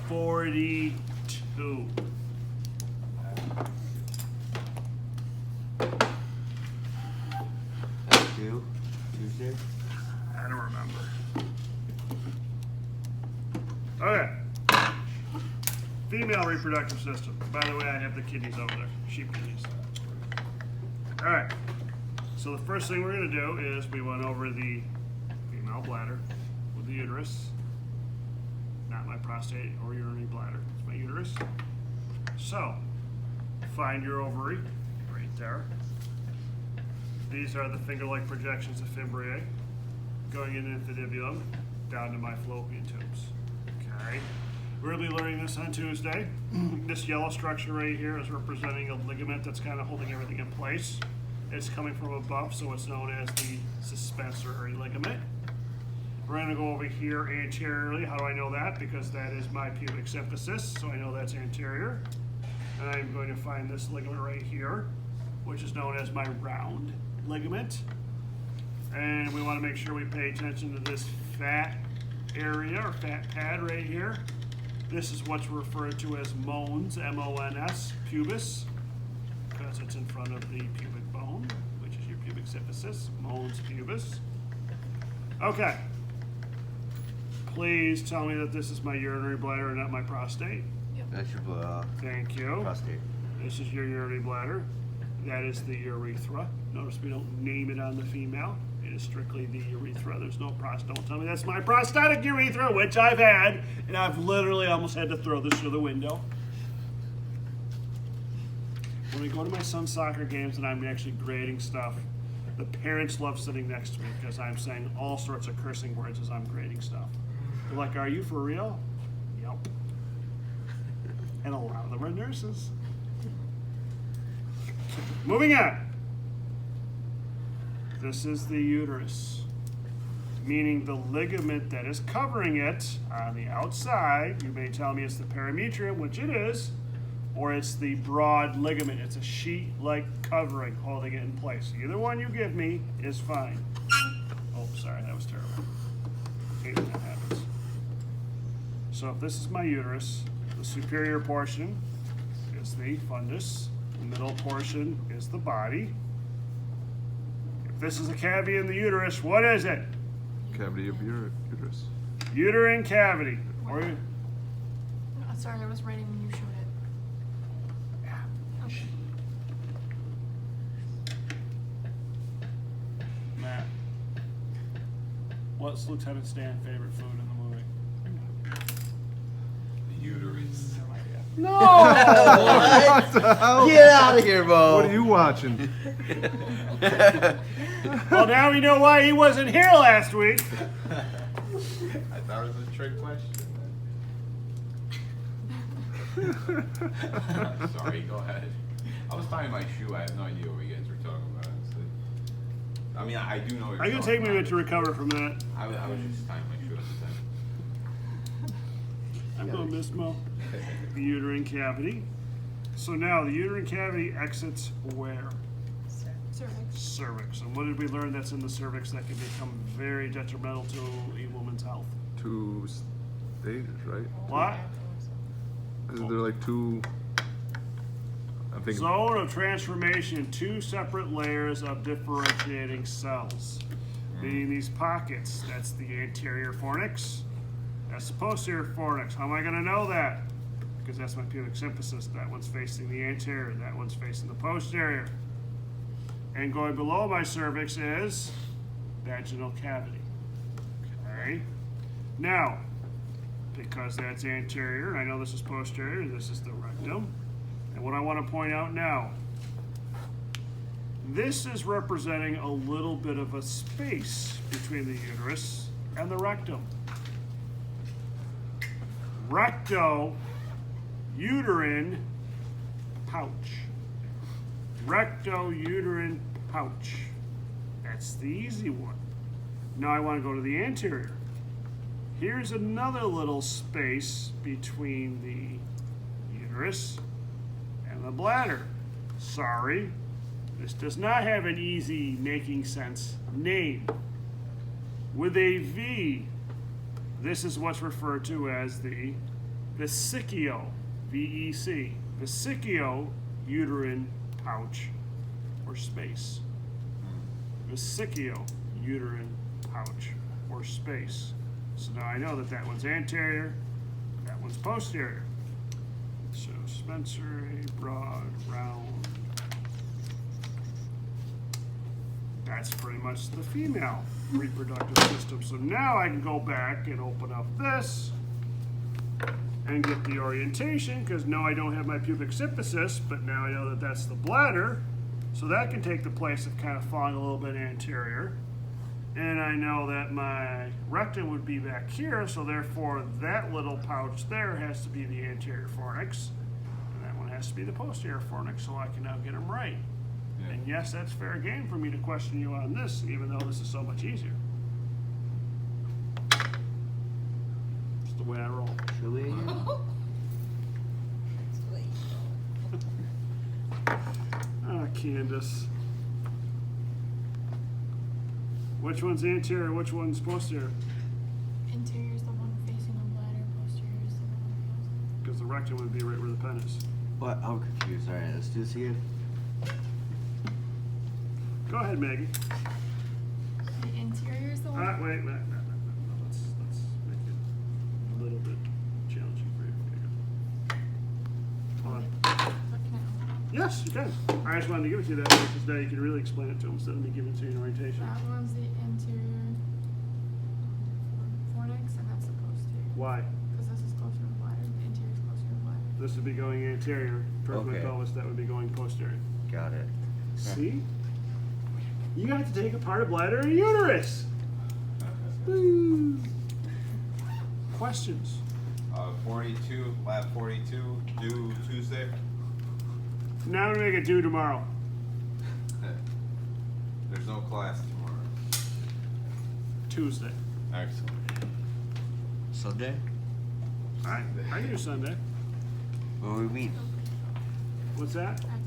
42. Tuesday? I don't remember. Okay. Female reproductive system. By the way, I have the kidneys over there. Sheep kidneys. All right. So the first thing we're going to do is we went over the female bladder with the uterus. Not my prostate or urinary bladder. It's my uterus. So, find your ovary right there. These are the finger-like projections of fimbriae going into the infundibulum down to my fallopian tubes. Okay. We're going to be learning this on Tuesday. This yellow structure right here is representing a ligament that's kind of holding everything in place. It's coming from above, so it's known as the suspensory ligament. We're going to go over here anteriorly. How do I know that? Because that is my pubic symphysis, so I know that's anterior. And I'm going to find this ligament right here, which is known as my round ligament. And we want to make sure we pay attention to this fat area or fat pad right here. This is what's referred to as mons, M-O-N-S, pubis, because it's in front of the pubic bone, which is your pubic symphysis, mons pubis. Okay. Please tell me that this is my urinary bladder and not my prostate. Yep. That's your Thank you. prostate. This is your urinary bladder. That is the urethra. Notice we don't name it on the female. It is strictly the urethra. There's no prostate. Don't tell me that's my prostatic urethra, which I've had, and I've literally almost had to throw this through the window. When I go to my son's soccer games and I'm actually grading stuff, the parents love sitting next to me because I'm saying all sorts of cursing words as I'm grading stuff. They're like, "Are you for real?" Yep. And a lot of them are nurses. Moving on. This is the uterus, meaning the ligament that is covering it on the outside. You may tell me it's the perimetrium, which it is, or it's the broad ligament. It's a sheet-like covering holding it in place. Either one you give me is fine. Oh, sorry, that was terrible. I hate when that happens. So if this is my uterus, the superior portion is the fundus. The middle portion is the body. If this is a cavity in the uterus, what is it? Cavity of uterus. Uterine cavity. Or, No, sorry, I was writing when you showed it. Okay. Matt, what's Lieutenant Stan's favorite food in the movie? The uterus. No! What the hell? Get out of here, Bo. What are you watching? Well, now we know why he wasn't here last week. I thought it was a trick question. I'm sorry, go ahead. I was tying my shoe. I have no idea what you guys were talking about. Honestly. I mean, I do know what you're Are you going to talking take me a minute about. to recover from that? I was just tying my shoe at the time. I'm going to miss Mo. The uterine cavity. So now the uterine cavity exits where? Cervix. Cervix. And what did we learn that's in the cervix that can become very detrimental to a woman's health? 2 stages, right? What? Isn't there like 2? I'm thinking. Zone of transformation, 2 separate layers of differentiating cells. Meaning these pockets, that's the anterior fornix, that's the posterior fornix. How am I going to know that? Because that's my pubic symphysis. That one's facing the anterior, that one's facing the posterior. And going below my cervix is vaginal cavity. Okay. Now, because that's anterior, I know this is posterior, this is the rectum. And what I want to point out now, this is representing a little bit of a space between the uterus and the rectum. Recto-uterine pouch. Recto-uterine pouch. That's the easy one. Now I want to go to the anterior. Here's another little space between the uterus and the bladder. Sorry, this does not have an easy making sense name. With a V, this is what's referred to as the vesicio, V-E-C, vesicio uterine pouch or space. Vesicio uterine pouch or space. So now I know that that one's anterior, that one's posterior. So suspensory, broad, round. That's pretty much the female reproductive system. So now I can go back and open up this and get the orientation, because now I don't have my pubic symphysis, but now I know that that's the bladder. So that can take the place of kind of falling a little bit anterior. And I know that my rectum would be back here, so therefore that little pouch there has to be the anterior fornix, and that one has to be the posterior fornix, so I can now get them right. Yeah. And yes, that's fair game for me to question you on this, even though this is so much easier. It's the way I roll. Chili again? Ah, Candace. Which one's anterior, which one's posterior? Interior is the one facing the bladder, posterior is the one Because the rectum would be right where the pen is. What? I'm confused. All right, let's do this again. Go ahead, Maggie. facing. The interior is the one. Wait, no. Let's make it a little bit challenging for you. There you go. Hold on. Look now. Yes, you can. I just wanted to give it to you that way, because now you can really explain it to them instead of me giving it to you in orientation. That one's the anterior fornix, and that's the posterior. Why? Because this is closer to the bladder, the interior is closer to the bladder. This would be going anterior towards my Okay. pelvis. That would be going posterior. Got it. See? You got to take apart a bladder and a uterus. Woo. Questions? 42, lab 42, due Tuesday. Now I'm gonna make it due tomorrow. There's no class tomorrow. Tuesday. Excellent. Sunday? Alright, I can do Sunday. What do we mean? What's that? I